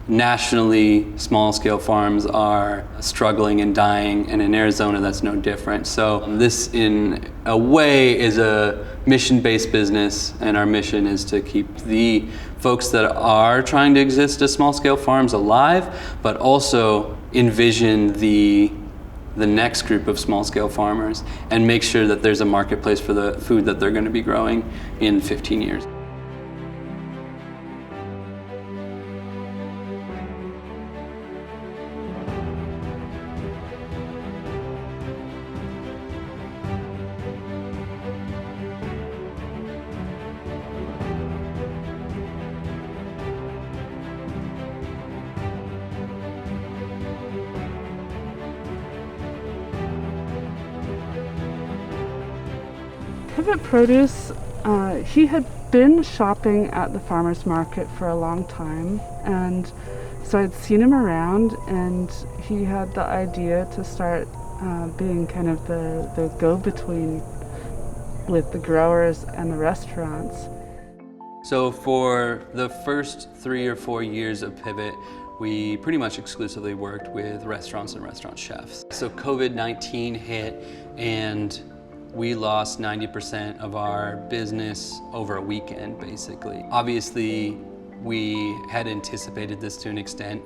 nationally, small-scale farms are struggling and dying, and in Arizona, that's no different. So this, in a way, is a mission-based business, and our mission is to keep the folks that are trying to exist as small-scale farms alive, but also envision the next group of small-scale farmers and make sure that there's a marketplace for the food that they're going to be growing in 15 years. Pivot Produce, he had been shopping at the farmer's market for a long time, and so I'd seen him around, and he had the idea to start being kind of the go-between with the growers and the restaurants. So for the first 3 or 4 years of Pivot, we pretty much exclusively worked with restaurants and restaurant chefs. So COVID-19 hit, and we lost 90% of our business over a weekend, basically. Obviously, we had anticipated this to an extent.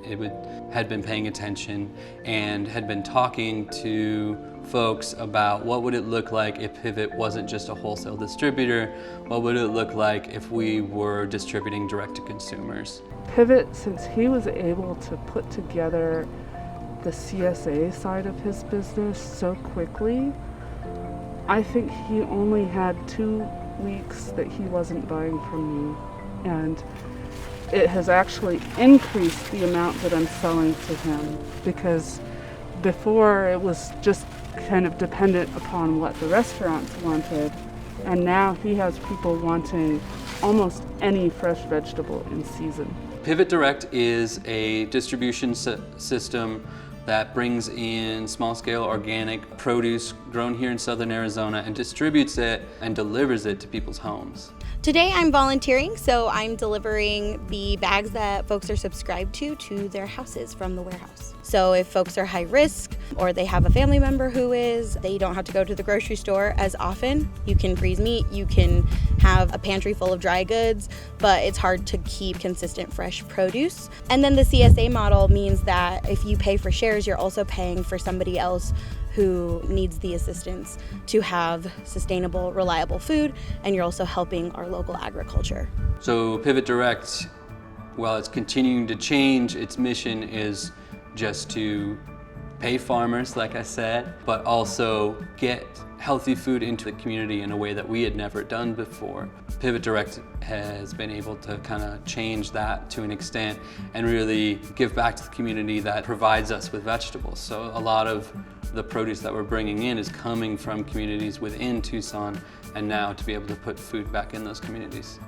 Had been paying attention and had been talking to folks about what would it look like if Pivot wasn't just a wholesale distributor, what would it look like if we were distributing direct to consumers. Pivot, since he was able to put together the CSA side of his business so quickly, I think he only had 2 weeks that he wasn't buying from me, and it has actually increased the amount that I'm selling to him, because before it was just kind of dependent upon what the restaurants wanted, and now he has people wanting almost any fresh vegetable in season. Pivot Direct is a distribution system that brings in small-scale organic produce grown here in southern Arizona and distributes it and delivers it to people's homes. Today I'm volunteering, so I'm delivering the bags that folks are subscribed to their houses from the warehouse. So if folks are high risk or they have a family member who is, they don't have to go to the grocery store as often. You can freeze meat, you can have a pantry full of dry goods, but it's hard to keep consistent fresh produce. And then the CSA model means that if you pay for shares, you're also paying for somebody else who needs the assistance to have sustainable, reliable food, and you're also helping our local agriculture. So Pivot Direct, while it's continuing to change, its mission is just to pay farmers, like I said, but also get healthy food into the community in a way that we had never done before. Pivot Direct has been able to kind of change that to an extent and really give back to the community that provides us with vegetables. So a lot of the produce that we're bringing in is coming from communities within Tucson, and now to be able to put food back in those communities.